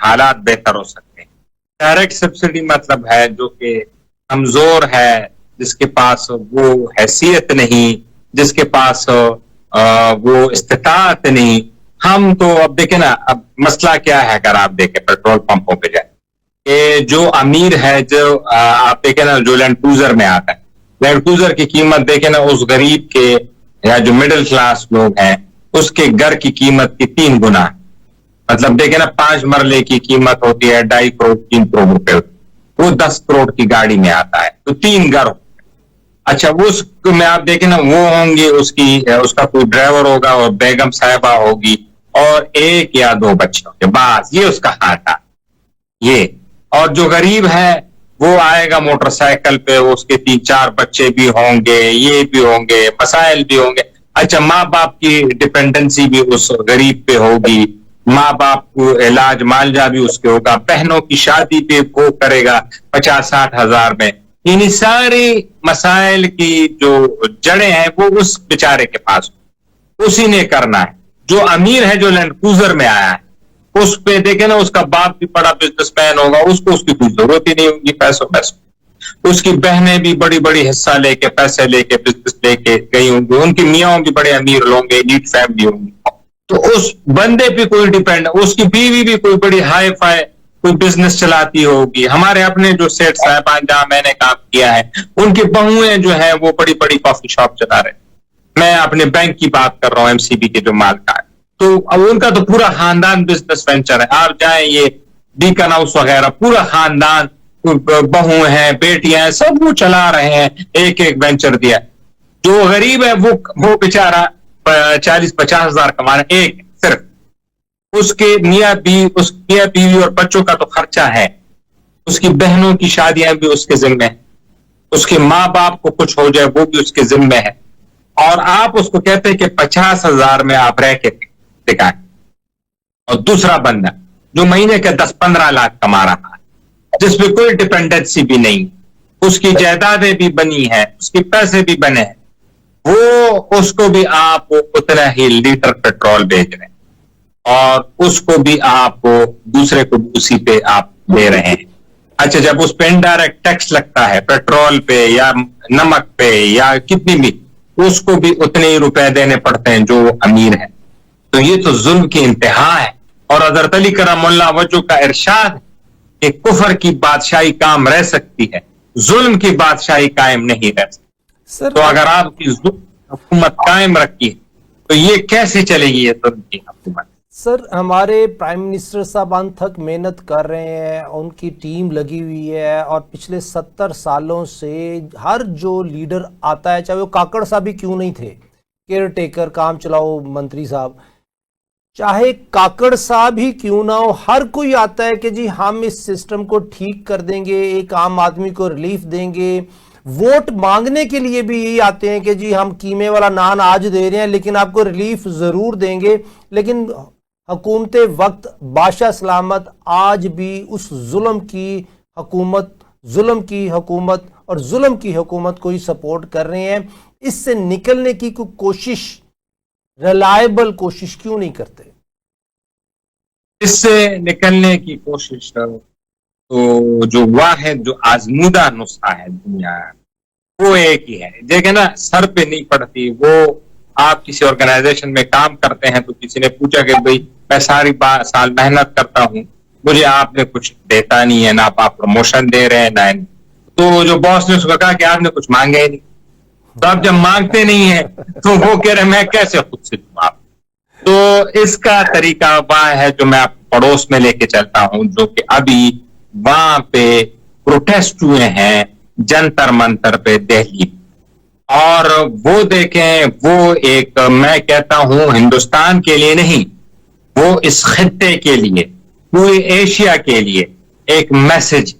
حالات بہتر ہو سکتے ہیں. ڈائریکٹ سبسڈی مطلب ہے جو کہ کمزور ہے، جس کے پاس وہ حیثیت نہیں، جس کے پاس وہ استطاعت نہیں. ہم تو اب دیکھیں نا، اب مسئلہ کیا ہے اگر آپ دیکھیں پیٹرول پمپوں پہ جائیں کہ جو امیر ہے، جو آپ دیکھیں نا جو لینڈ کروزر میں آتا ہے، لینڈ کروزر کی قیمت دیکھیں نا اس غریب کے یا جو مڈل کلاس لوگ ہیں اس کے گھر کی قیمت کی 3 گنا. مطلب دیکھیں نا 5 مرلے کی قیمت ہوتی ہے 2.5 کروڑ 3 کروڑ روپے، وہ 10 کروڑ کی گاڑی میں آتا ہے تو 3 گھر. اچھا اس میں آپ دیکھیں نا وہ ہوں گی اس کا کوئی ڈرائیور ہوگا اور بیگم صاحبہ ہوگی اور 1 یا 2 بچے ہوں گے، بس یہ اس کا ہاٹا یہ. اور جو غریب ہے وہ آئے گا موٹر سائیکل پہ، اس کے 3-4 بچے بھی ہوں گے، یہ بھی ہوں گے، مسائل بھی ہوں گے. اچھا ماں باپ کی ڈپینڈنسی بھی اس غریب پہ ہوگی، ماں باپ کو علاج معالجہ بھی اس کے ہوگا، بہنوں کی شادی پہ وہ کرے گا 50-60 ہزار میں. ان ساری مسائل کی جو جڑیں ہیں وہ اس بیچارے کے پاس اسی نے کرنا ہے. جو امیر ہے جو لینڈ کروزر میں آیا ہے اس پہ دیکھیں نا، اس کا باپ بھی بڑا بزنس مین ہوگا، اس کو اس کی کوئی ضرورت ہی نہیں ہوگی پیسوں. اس کی بہنیں بھی بڑی بڑی حصہ لے کے پیسے لے کے بزنس لے کے گئی ہوں گی، ان کی میاں بھی بڑے امیر ہوں گے، نیٹ فیملی ہوں گی. تو اس بندے پہ کوئی ڈیپینڈ، اس کی بیوی بھی کوئی بڑی ہائی فائی کوئی بزنس چلاتی ہوگی. ہمارے اپنے جو سیٹ صاحبان جہاں میں نے کام کیا ہے ان کی بہویں جو ہے وہ بڑی بڑی کافی شاپ چلا رہے. میں اپنے بینک کی بات کر رہا ہوں، MCB کے جو مالکان، تو اب ان کا تو پورا خاندان بزنس وینچر ہے. آپ جائیں یہ بیکن ہاؤس وغیرہ، پورا خاندان، بہو ہیں، بیٹیاں ہیں، سب وہ چلا رہے ہیں، ایک وینچر دیا. جو غریب ہے وہ بیچارہ 40-50 ہزار کما رہا ہے ایک صرف. اس کے میاں بیوی اور بچوں کا تو خرچہ ہے، اس کی بہنوں کی شادیاں بھی اس کے ذمہ ہیں، اس کے ماں باپ کو کچھ ہو جائے وہ بھی اس کے ذمہ ہے. اور آپ اس کو کہتے ہیں کہ 50 ہزار میں آپ رہ کے دکھائیں. اور دوسرا بندہ جو مہینے کے 10-15 لاکھ کما رہا ہے، جس پہ کوئی ڈپینڈنسی بھی نہیں، اس کی جائیدادیں بھی بنی ہیں، اس کے پیسے بھی بنے ہیں، وہ اس کو بھی آپ اتنا ہی لیٹر پیٹرول بیچ رہے ہیں اور اس کو بھی آپ دوسرے کو اسی پہ آپ دے رہے ہیں. اچھا جب اس پہ انڈائریکٹ ٹیکس لگتا ہے پیٹرول پہ یا نمک پہ یا کتنی بھی، اس کو بھی اتنے ہی روپے دینے پڑتے ہیں جو امیر ہے. تو یہ تو ظلم کی انتہا ہے. اور حضرت علی کرم اللہ وجہ کا ارشاد ہے کہ کفر کی بادشاہی کام رہ سکتی ہے، ظلم کی بادشاہی قائم نہیں رہ سکتی. تو اگر آپ کی حکومت قائم رکھی تو یہ کیسے چلے گی یہ ظلم کی حکومت؟ سر ہمارے پرائم منسٹر صاحب انتھک محنت کر رہے ہیں، ان کی ٹیم لگی ہوئی ہے، اور پچھلے 70 سالوں سے ہر جو لیڈر آتا ہے، چاہے وہ کاکڑ صاحب ہی کیوں نہیں تھے، کیئر ٹیکر کام چلاؤ منتری صاحب، چاہے کاکڑ صاحب ہی کیوں نہ ہو، ہر کوئی آتا ہے کہ جی ہم اس سسٹم کو ٹھیک کر دیں گے، ایک عام آدمی کو ریلیف دیں گے. ووٹ مانگنے کے لیے بھی یہی آتے ہیں کہ جی ہم قیمے والا نان آج دے رہے ہیں لیکن آپ کو ریلیف ضرور دیں گے. لیکن حکومت وقت بادشاہ سلامت آج بھی اس ظلم کی حکومت کو ہی سپورٹ کر رہے ہیں. اس سے نکلنے کی کوئی کوشش، ریلائبل کوشش کیوں نہیں کرتے؟ اس سے نکلنے کی کوشش تو جو واحد جو آزمودہ نسخہ ہے دنیا وہ ایک ہی ہے. دیکھیں نا سر پہ نہیں پڑتی. وہ آپ کسی آرگنائزیشن میں کام کرتے ہیں تو کسی نے پوچھا کہ بھئی میں ساری سال محنت کرتا ہوں، مجھے آپ نے کچھ دیتا نہیں ہے، نہ آپ پروموشن دے رہے ہیں نہ. تو جو باس نے اس کو کہا کہ آپ نے کچھ مانگے نہیں. تو آپ جب مانگتے نہیں ہیں تو وہ کہہ رہے میں کیسے خود سے دوں آپ. تو اس کا طریقہ وہ ہے جو میں آپ پڑوس میں لے کے چلتا ہوں، جو کہ ابھی وہاں پہ پروٹیسٹ ہوئے ہیں جنتر منتر پہ دہلی. اور وہ دیکھیں وہ ایک میں کہتا ہوں ہندوستان کے لیے نہیں، وہ اس خطے کے لیے، پورے ایشیا کے لیے ایک میسج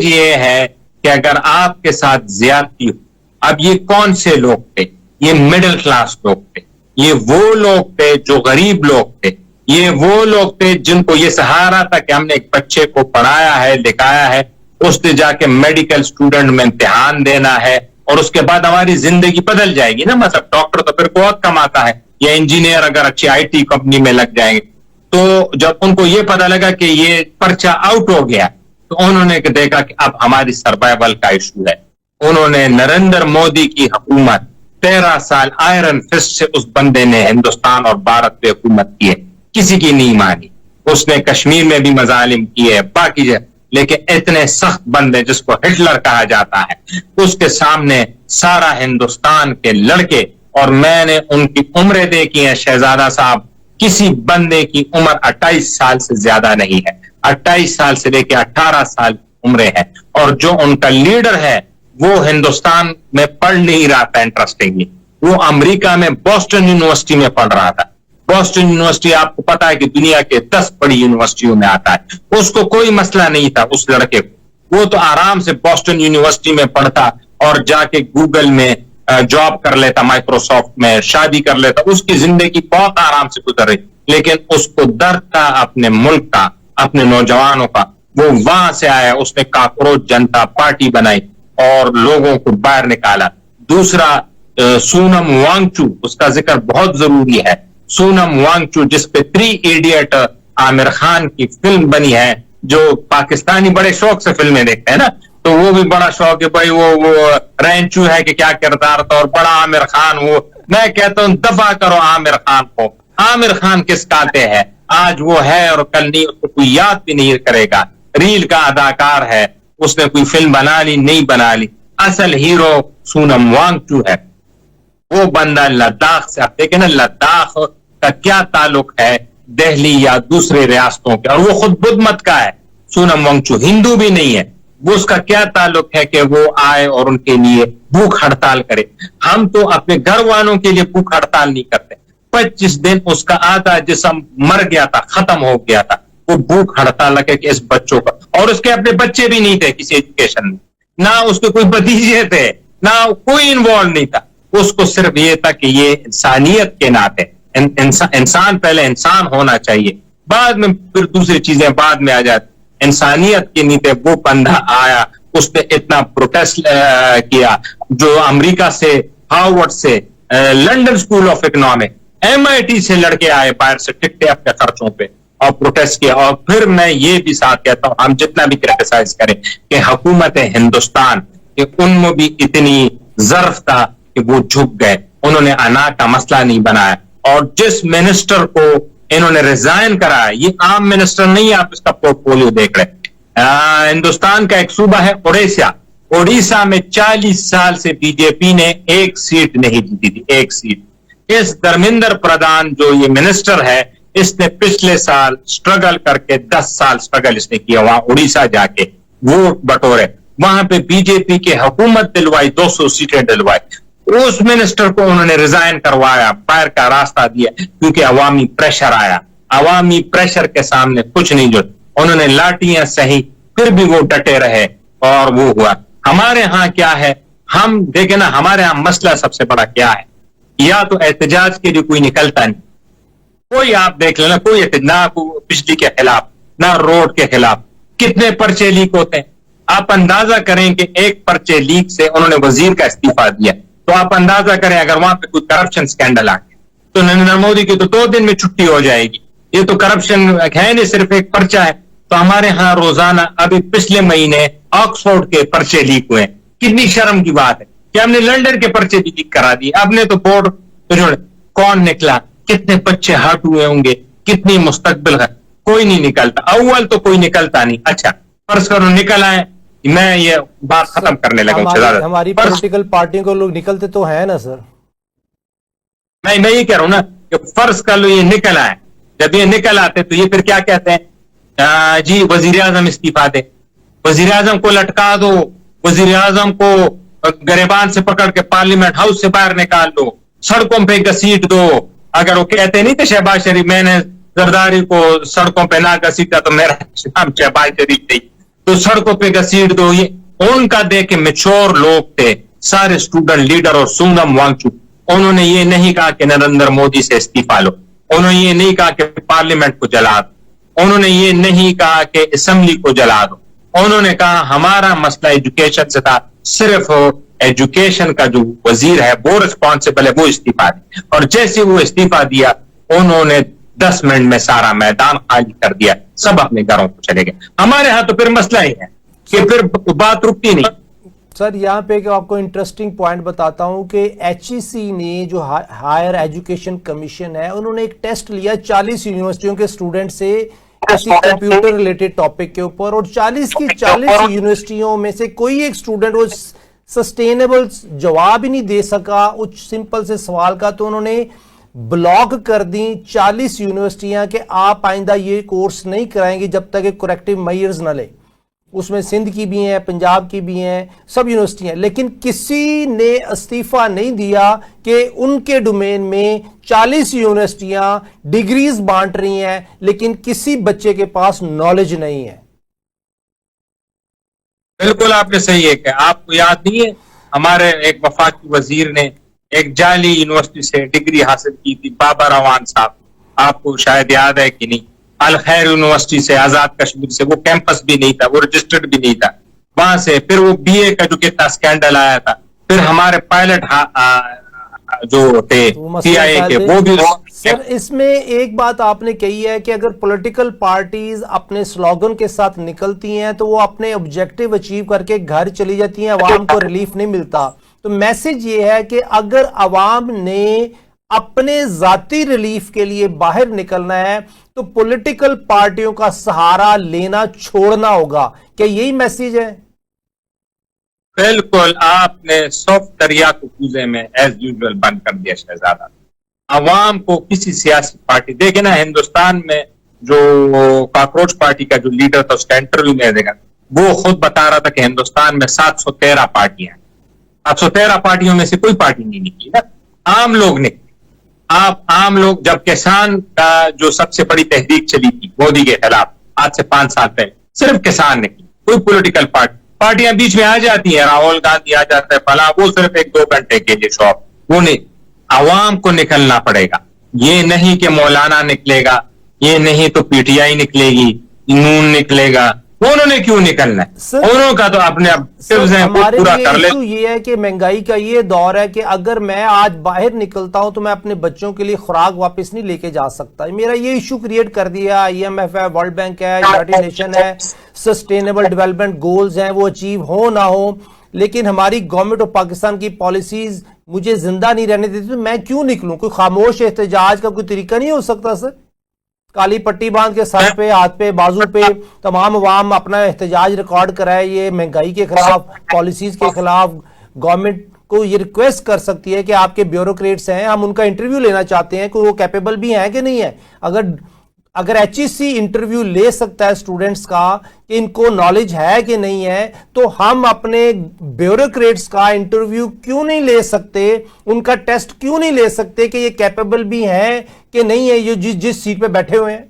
یہ ہے کہ اگر آپ کے ساتھ زیادتی ہو. اب یہ کون سے لوگ تھے؟ یہ مڈل کلاس لوگ تھے، یہ وہ لوگ تھے جو غریب لوگ تھے، یہ وہ لوگ تھے جن کو یہ سہارا تھا کہ ہم نے ایک بچے کو پڑھایا ہے، لکھایا ہے، اس نے جا کے میڈیکل اسٹوڈنٹ میں امتحان دینا ہے اور اس کے بعد ہماری زندگی بدل جائے گی نا. مطلب ڈاکٹر تو پھر بہت کماتا ہے، یا انجینئر اگر اچھی IT کمپنی میں لگ جائیں گے. تو جب ان کو یہ پتا لگا کہ یہ پرچہ آؤٹ ہو گیا تو انہوں نے دیکھا کہ اب ہماری سروائیول کا ایشو ہے. انہوں نے نریندر مودی کی حکومت 13 سال آئرن فسٹ سے اس بندے نے ہندوستان اور بھارت پہ حکومت کی ہے، کسی کی نہیں مانی. اس نے کشمیر میں بھی مظالم کیے، باقی لیکن اتنے سخت بندے جس کو ہٹلر کہا جاتا ہے اس کے سامنے سارا ہندوستان کے لڑکے، اور میں نے ان کی عمریں دیکھی ہیں شہزادہ صاحب، کسی بندے کی عمر 28 سال سے زیادہ نہیں ہے، 28 سال سے لے کے 18 سال عمریں ہیں. اور جو ان کا لیڈر ہے وہ ہندوستان میں پڑھ نہیں رہا تھا انٹرسٹنگلی, وہ امریکہ میں بوسٹن یونیورسٹی میں پڑھ رہا تھا. بوسٹن یونیورسٹی آپ کو پتا ہے کہ دنیا کے 10 بڑی یونیورسٹیوں میں آتا ہے. اس کو کوئی مسئلہ نہیں تھا اس لڑکے کو, وہ تو آرام سے بوسٹن یونیورسٹی میں پڑھتا اور جا کے گوگل میں جاب کر لیتا, مائکروسافٹ میں شادی کر لیتا, اس کی زندگی بہت آرام سے گزر رہی. لیکن اس کو درد تھا اپنے ملک کا, اپنے نوجوانوں کا. وہ وہاں سے آیا, اس نے کاکروچ جنتا پارٹی بنائی اور لوگوں کو باہر نکالا. دوسرا سونم وانگچو, اس کا ذکر بہت ضروری ہے. سونم وانگچو جس پہ 3 ایڈیٹ عامر خان کی فلم بنی ہے, جو پاکستانی بڑے شوق سے فلمیں دیکھتے ہیں نا, تو وہ بھی بڑا شوق ہے بھائی, وہ رینچو ہے کہ کیا کردار تھا, اور بڑا عامر خان. وہ میں کہتا ہوں دفع کرو عامر خان کو. عامر خان کس کاتے ہے, آج وہ ہے اور کل نہیں, اس کو کوئی یاد بھی نہیں کرے گا. ریل کا اداکار ہے, اس نے کوئی فلم بنا لی نہیں بنا لی. اصل ہیرو سونم وانگچو ہے. وہ بندہ لداخ سے, آپ دیکھیں نا لداخ کا کیا تعلق ہے دہلی یا دوسرے ریاستوں کے, اور وہ خود بدھ مت کا ہے. سونم وانگچو ہندو بھی نہیں ہے, وہ اس کا کیا تعلق ہے کہ وہ آئے اور ان کے لیے بھوک ہڑتال کرے. ہم تو اپنے گھر والوں کے لیے بھوک ہڑتال نہیں کرتے. 25 دن اس کا آدھا جسم مر گیا تھا, ختم ہو گیا تھا, وہ بھوک ہڑتال لگے کہ اس بچوں کا, اور اس کے اپنے بچے بھی نہیں تھے کسی ایجوکیشن میں, نہ اس کے کوئی بھتیجے تھے, نہ کوئی انوالو نہیں تھا. اس کو صرف یہ تھا کہ یہ انسانیت کے ناطے, انسان پہلے انسان ہونا چاہیے, بعد میں پھر دوسری چیزیں بعد میں آ جاتی. انسانیت کے نیتے وہ بندہ آیا, اس نے اتنا پروٹیسٹ کیا, جو امریکہ سے, ہارورڈ سے, London school of economic, MIT سے لڑکے آئے باہر سے ٹکٹیں اپنے خرچوں پہ اور پروٹیسٹ کیا. اور پھر میں یہ بھی ساتھ کہتا ہوں, ہم جتنا بھی کرٹیسائز کریں کہ حکومت ہندوستان کہ ان میں بھی اتنی ظرف تھا کہ وہ جھک گئے, انہوں نے انا کا مسئلہ نہیں بنایا. اور جس منسٹر کو انہوں نے ریزائن کرایا, یہ عام منسٹر نہیں, آپ اس کا پورٹ فولیو دیکھ رہے. ہندوستان کا ایک صوبہ ہے اڑیسہ, اڑیسہ میں 40 سال سے بی جے پی نے 1 سیٹ نہیں جیتی تھی, 1 سیٹ. اس دھرمیندر پردھان جو یہ منسٹر ہے, اس نے پچھلے سال سٹرگل کر کے 10 سال سٹرگل اس نے کیا وہاں اڑیسہ جا کے ووٹ بٹورے, وہاں پہ بی جے پی کی حکومت دلوائی, 200 سیٹیں دلوائی. اس منسٹر کو انہوں نے ریزائن کروایا, باہر کا راستہ دیا, کیونکہ عوامی پریشر آیا. عوامی پریشر کے سامنے کچھ نہیں, جو انہوں نے لاٹیاں سہی, پھر بھی وہ ڈٹے رہے اور وہ ہوا. ہمارے ہاں کیا ہے, ہم دیکھیں نا ہمارے ہاں مسئلہ سب سے بڑا کیا ہے, یا تو احتجاج کے لیے کوئی نکلتا نہیں, کوئی آپ دیکھ لینا, کوئی نہ بجلی کے خلاف, نہ روڈ کے خلاف. کتنے پرچے لیک ہوتے ہیں, آپ اندازہ کریں کہ ایک پرچے لیک سے انہوں نے وزیر کا استعفیٰ دیا, تو آپ اندازہ کریں اگر وہاں پہ کوئی کرپشن سکینڈل آ گیا تو نریندر مودی کی تو 2 دن میں چھٹی ہو جائے گی. یہ تو کرپشن ہے نہیں, صرف ایک پرچہ ہے. تو ہمارے ہاں روزانہ, ابھی پچھلے مہینے آکسفورڈ کے پرچے لیک ہوئے, کتنی شرم کی بات ہے کہ ہم نے لنڈن کے پرچے بھی لیک کرا دیے. اب نے تو بورڈ کون نکلا, کتنے بچے ہرٹ ہوئے ہوں گے, کتنی مستقبل ہے, کوئی نہیں نکلتا. اول تو کوئی نکلتا نہیں. اچھا فرض کرو نکل آئے, میں یہ بات ختم کرنے لگا. ہماری پولیٹیکل پارٹیوں کو لوگ نکلتے تو ہیں نا سر, میں یہ کہہ رہا ہوں نا کہ فرض کر لو یہ نکل آئے, جب یہ نکل آتے تو یہ پھر کیا کہتے ہیں, جی وزیر اعظم استعفیٰ دے, وزیر اعظم کو لٹکا دو, وزیر اعظم کو گریبان سے پکڑ کے پارلیمنٹ ہاؤس سے باہر نکال دو, سڑکوں پہ گھسیٹ دو. اگر وہ کہتے نہیں تھے شہباز شریف, میں نے زرداری کو سڑکوں پہ نہ گھسیٹا تو میرا نام شہباز شریف نہیں, تو سڑکوں پہ گھسیٹ دو. یہ ان کا دیکھ میچور لوگ تھے, سارے اسٹوڈنٹ لیڈر. اور سونم وانگچو, انہوں نے یہ نہیں کہا کہ نریندر مودی سے استعفیٰ لو, انہوں نے یہ نہیں کہا کہ پارلیمنٹ کو جلا دو, انہوں نے یہ نہیں کہا کہ اسمبلی کو جلا دو. انہوں نے کہا ہمارا مسئلہ ایجوکیشن سے تھا, صرف ایجوکیشن کا جو وزیر ہے وہ ریسپانسبل ہے, وہ استعفیٰ دے. اور جیسے وہ استعفیٰ دیا, انہوں نے 10 منٹ میں سارا میدان خالی کر دیا, سب اپنے گھروں کو چلے گئے. ہمارے ہاں تو پھر مسئلہ ہی ہے کہ پھر بات رکتی نہیں. سر یہاں پہ کہ آپ کو انٹرسٹنگ پوائنٹ بتاتا ہوں کہ HEC نے جو ہائر ایجوکیشن کمیشن ہے, انہوں نے ایک ٹیسٹ لیا 40 یونیورسٹیوں کے اسٹوڈنٹ سے کسی کمپیوٹر ریلیٹڈ ٹاپک کے اوپر, اور 40 کی 40 یونیورسٹیوں میں سے کوئی ایک اسٹوڈنٹ وہ سسٹینیبل جواب ہی نہیں دے سکا اس سمپل سے سوال کا. تو انہوں نے بلاک کر دیں 40 یونیورسٹیاں کہ آپ آئندہ یہ کورس نہیں کرائیں گے جب تک کہ کریکٹیو میئرز نہ لیں. اس میں سندھ کی بھی ہیں، پنجاب کی بھی ہیں، سب یونیورسٹی ہیں، لیکن کسی نے استعفیٰ نہیں دیا کہ ان کے ڈومین میں 40 یونیورسٹیاں ڈگریز بانٹ رہی ہیں لیکن کسی بچے کے پاس نالج نہیں ہے۔ بالکل آپ نے صحیح ہے کہ آپ کو یاد نہیں ہے ہمارے ایک وفاقی وزیر نے ایک جعلی یونیورسٹی سے ڈگری حاصل کی تھی، بابا روان صاحب، آپ کو شاید یاد ہے کہ نہیں، الخیر یونیورسٹی سے، آزاد کشمیر سے، وہ کیمپس بھی نہیں تھا، وہ رجسٹرڈ بھی نہیں تھا، وہاں سے پھر وہ بی اے کا جو کتنا سکینڈل آیا تھا، پھر ہمارے پائلٹ جو تھے سی آئی اے کے وہ بھی۔ سر اس میں ایک بات آپ نے کہی ہے کہ اگر پولیٹیکل پارٹیز اپنے سلوگن کے ساتھ نکلتی ہیں تو وہ اپنے آبجیکٹیو اچیو کر کے گھر چلی جاتی ہیں، عوام کو ریلیف نہیں ملتا۔ تو میسج یہ ہے کہ اگر عوام نے اپنے ذاتی ریلیف کے لیے باہر نکلنا ہے تو پولیٹیکل پارٹیوں کا سہارا لینا چھوڑنا ہوگا، کیا یہی میسج ہے؟ بالکل، آپ نے سافٹ دریا کو کوزے میں ایز یوزول بند کر دیا شہزادہ۔ عوام کو کسی سیاسی پارٹی، دیکھیں نا ہندوستان میں جو کاکروچ پارٹی کا جو لیڈر تھا اس کا انٹرویو میں دیکھا، وہ خود بتا رہا تھا کہ ہندوستان میں 713 پارٹیاں ہیں، 713 پارٹیوں میں سے کوئی پارٹی نہیں نکلی نا، عام لوگ نکلے۔ آپ عام لوگ، جب کسان کا جو سب سے بڑی تحریک چلی تھی مودی کے خلاف آج سے 5 سال پہلے، صرف کسان نکلے، کوئی پولیٹیکل پارٹیاں بیچ میں آ جاتی ہیں، راہل گاندھی آ جاتا ہے، فلاں، وہ صرف 1-2 گھنٹے کے لیے شوق، وہ نہیں، عوام کو نکلنا پڑے گا۔ یہ نہیں کہ مولانا نکلے گا، یہ نہیں تو پی ٹی آئی نکلے گی، نون نکلے گا، انہوں نے کیوں نکلنا ہے؟ انہوں کا تو اپنے ہمارے ایشو یہ ہے کہ مہنگائی کا یہ دور ہے کہ اگر میں آج باہر نکلتا ہوں تو میں اپنے بچوں کے لیے خوراک واپس نہیں لے کے جا سکتا۔ میرا یہ ایشو کریٹ کر دیا، آئی ایم ایف ہے، ورلڈ بینک ہے، یونائیٹڈ نیشن ہے، سسٹینیبل ڈیولپمنٹ گولز ہیں، وہ اچیو ہو نہ ہو، لیکن ہماری گورنمنٹ آف پاکستان کی پالیسیز مجھے زندہ نہیں رہنے دیتی، تو میں کیوں نکلوں؟ کوئی خاموش احتجاج کا کوئی طریقہ نہیں ہو سکتا سر؟ کالی پٹی باندھ کے سر پہ، ہاتھ پہ، بازو پہ تمام عوام اپنا احتجاج ریکارڈ کرائے، یہ مہنگائی کے خلاف، پالیسیز کے خلاف۔ گورنمنٹ کو یہ ریکویسٹ کر سکتی ہے کہ آپ کے بیوروکریٹس ہیں، ہم ان کا انٹرویو لینا چاہتے ہیں کہ وہ کیپیبل بھی ہیں کہ نہیں ہے۔ اگر ایچ ای سی انٹرویو لے سکتا ہے اسٹوڈنٹس کا کہ ان کو نالج ہے کہ نہیں ہے، تو ہم اپنے بیوروکریٹس کا انٹرویو کیوں نہیں لے سکتے، ان کا ٹیسٹ کیوں نہیں لے سکتے کہ یہ کیپیبل بھی ہیں کہ نہیں ہے، یہ جس سیٹ پہ بیٹھے ہوئے ہیں؟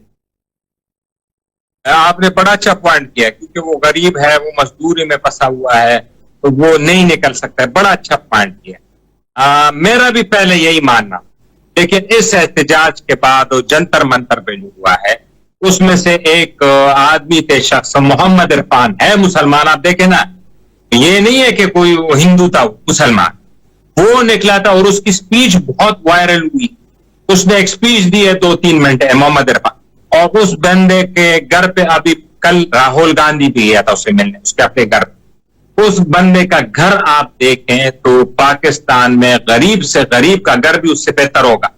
آپ نے بڑا اچھا پوائنٹ کیا، کیونکہ وہ غریب ہے، وہ مزدوری میں پھنسا ہوا ہے تو وہ نہیں نکل سکتا ہے، بڑا اچھا پوائنٹ کیا۔ میرا بھی پہلے یہی ماننا، لیکن اس احتجاج کے بعد جنتر منتر پہ جو ہوا ہے اس میں سے ایک آدمی تھے، شخص محمد عرفان ہے، مسلمان، آپ دیکھیں نا، یہ نہیں ہے کہ کوئی ہندو تھا، مسلمان، وہ نکلا تھا اور اس کی سپیچ بہت وائرل ہوئی۔ اس نے ایک سپیچ دی ہے 2-3 منٹ، محمد عرفان، اور اس بندے کے گھر پہ ابھی کل راہل گاندھی بھی گیا تھا اسے ملنے، اس کے اپنے گھر پہ۔ اس بندے کا گھر آپ دیکھیں تو پاکستان میں غریب سے غریب کا گھر بھی اس سے بہتر ہوگا۔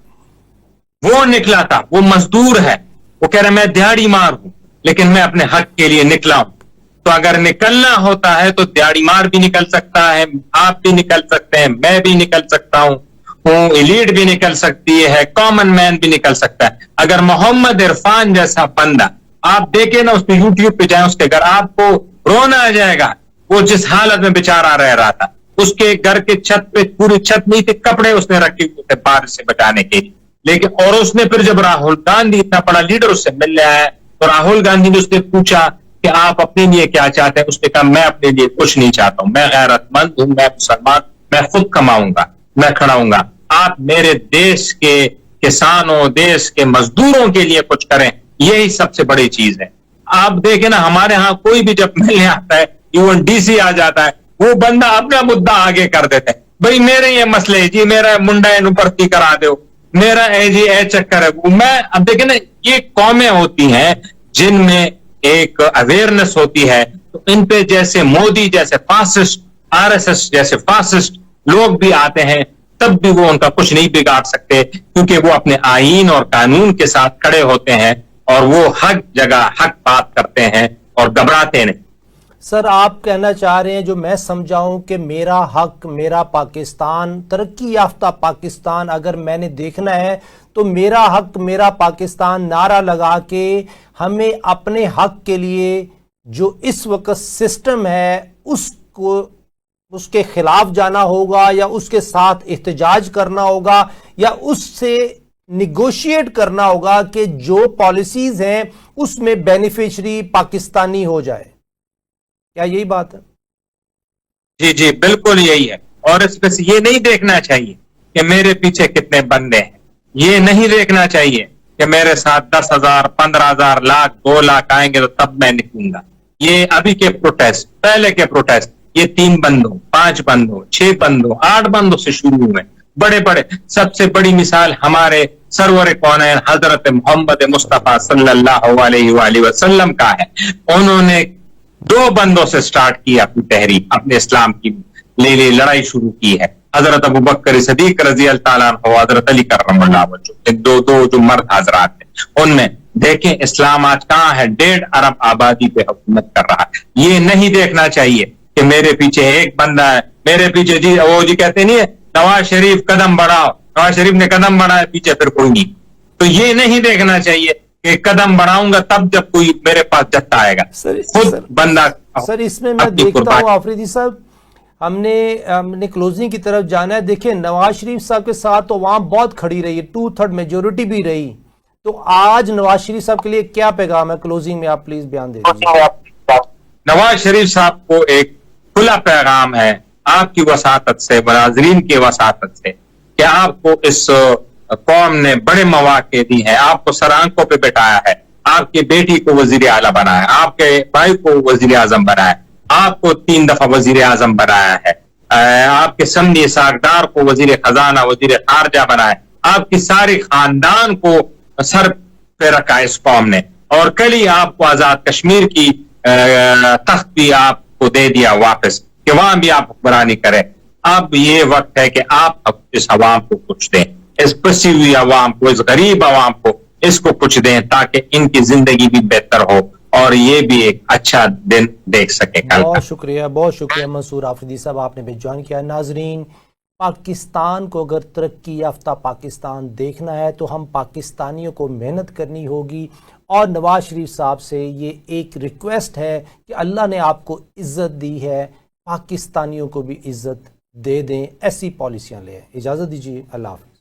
وہ نکلا تھا، وہ مزدور ہے، وہ کہہ رہا میں دیہڑی مار ہوں لیکن میں اپنے حق کے لیے نکلا ہوں۔ تو اگر نکلنا ہوتا ہے تو دیہڑی مار بھی نکل سکتا ہے، آپ بھی نکل سکتے ہیں، میں بھی نکل سکتا ہوں، ایلیٹ بھی نکل سکتی ہے، کامن مین بھی نکل سکتا ہے۔ اگر محمد عرفان جیسا بندہ، آپ دیکھیں نا، اس پہ یوٹیوب پہ جائیں، اس کے گھر، آپ کو رونا آ جائے گا، وہ جس حالت میں بیچارہ رہ رہا تھا۔ اس کے گھر کے چھت پہ پوری چھت نہیں تھی، کپڑے اس نے رکھے ہوئے تھے بارش سے بچانے کے لیے، لیکن اور اس نے پھر جب راہل گاندھی اتنا بڑا لیڈر اس سے مل رہا ہے تو راہل گاندھی نے اس سے پوچھا کہ آپ اپنے لیے کیا چاہتے ہیں؟ اس نے کہا میں اپنے لیے کچھ نہیں چاہتا ہوں، میں غیرت مند ہوں، میں مسلمان، میں خود کماؤں گا، میں کھڑا ہوں گا، آپ میرے دیش کے کسانوں، دیش کے مزدوروں کے لیے کچھ کریں، یہی سب سے بڑی چیز ہے۔ آپ دیکھیں نا، ہمارے ہاں کوئی بھی جب ملنے آتا ہے، ایون ڈی سی آ جاتا ہے، وہ بندہ اپنا مدعا آگے کر دیتے ہیں، بھائی میرے یہ مسئلے جی، میرا منڈا بھرتی کرا دو، میرا اے چکر ہے۔ میں اب دیکھیں نا، یہ قومیں ہوتی ہیں جن میں ایک اویئرنس ہوتی ہے، تو ان پہ جیسے مودی جیسے فاسسٹ، آر ایس ایس جیسے فاسسٹ لوگ بھی آتے ہیں، تب بھی وہ ان کا کچھ نہیں بگاڑ سکتے، کیونکہ وہ اپنے آئین اور قانون کے ساتھ کھڑے ہوتے ہیں اور وہ حق جگہ حق بات کرتے ہیں اور گھبراتے نہیں۔ سر آپ کہنا چاہ رہے ہیں، جو میں سمجھاؤں کہ میرا حق، میرا پاکستان، ترقی یافتہ پاکستان اگر میں نے دیکھنا ہے تو میرا حق، میرا پاکستان نعرہ لگا کے ہمیں اپنے حق کے لیے جو اس وقت سسٹم ہے اس کے خلاف جانا ہوگا یا اس کے ساتھ احتجاج کرنا ہوگا یا اس سے نیگوشیٹ کرنا ہوگا کہ جو پالیسیز ہیں اس میں بینیفیشری پاکستانی ہو جائے. کیا یہی بات ہے؟ جی جی بالکل یہی ہے. اور اس میں سے یہ نہیں دیکھنا چاہیے کہ میرے پیچھے کتنے بندے ہیں, یہ نہیں دیکھنا چاہیے کہ میرے ساتھ 10,000 15,000 لاکھ 2 لاکھ آئیں گے تو تب میں نکلوں گا. یہ ابھی کے پروٹیسٹ, پہلے کے پروٹیسٹ, یہ 3 بندوں 5 بندوں 6 بندوں 8 بندوں سے شروع ہوئے. بڑے بڑے, سب سے بڑی مثال ہمارے سرور کونین حضرت محمد مصطفیٰ صلی اللہ علیہ وآلہ وسلم کا ہے. انہوں نے 2 بندوں سے سٹارٹ کیا اپنی تحریک, اپنے اسلام کی لڑائی شروع کی ہے. حضرت ابو بکر صدیق رضی اللہ تعالیٰ عنہ, حضرت علی کرم اللہ وجہہ, دو جو مرد حضرات ہیں. ان میں دیکھیں اسلام آج کہاں ہے, 1.5 ارب آبادی پہ حکومت کر رہا ہے. یہ نہیں دیکھنا چاہیے کہ میرے پیچھے ایک بندہ ہے, میرے پیچھے جی وہ جی کہتے نہیں ہے نواز شریف قدم بڑھاؤ, نواز شریف نے قدم بڑھایا پیچھے پھر کوئی نہیں. تو یہ نہیں دیکھنا چاہیے کہ قدم بڑھاؤں گا تب جب کوئی میرے پاس جتا آئے گا. خود بندہ. سر اس میں میں دیکھتا ہوں آفریدی صاحب, ہم نے کلوزنگ کی طرف جانا ہے. دیکھیں نواز شریف صاحب کے ساتھ تو عوام بہت کھڑی رہی ہے, 2/3 میجورٹی بھی رہی. تو آج نواز شریف صاحب کے لیے کیا پیغام ہے کلوزنگ میں, آپ پلیز بیان دے دیجیے. نواز شریف صاحب کو ایک کھلا پیغام ہے آپ کی وساطت سے, مناظرین کی وساطت سے, کہ آپ کو اس قوم نے بڑے مواقع دی ہیں, آپ کو سر آنکھوں پہ بٹھایا ہے, آپ کی بیٹی کو وزیر اعلیٰ بنایا, آپ کے بھائی کو وزیر اعظم بنایا, آپ کو 3 دفعہ وزیر اعظم بنایا ہے, آپ کے سمدھی ساکدار کو وزیر خزانہ وزیر خارجہ بنایا, آپ کی ساری خاندان کو سر پہ رکھا اس قوم نے, اور کل ہی آپ کو آزاد کشمیر کی تخت بھی آپ کو دے دیا واپس کہ وہاں بھی آپ حکمرانی کریں. اب یہ وقت ہے کہ آپ اس عوام کو کچھ دیں, اس پسی ہوئی عوام کو, اس غریب عوام کو, اس کو کچھ دیں تاکہ ان کی زندگی بھی بہتر ہو اور یہ بھی ایک اچھا دن دیکھ سکے. بہت شکریہ منصور آفریدی صاحب, آپ نے بھی جوائن کیا. ناظرین, پاکستان کو اگر ترقی یافتہ پاکستان دیکھنا ہے تو ہم پاکستانیوں کو محنت کرنی ہوگی, اور نواز شریف صاحب سے یہ ایک ریکویسٹ ہے کہ اللہ نے آپ کو عزت دی ہے, پاکستانیوں کو بھی عزت دے دیں, ایسی پالیسیاں لیں. اجازت دیجیے, اللہ حافظ.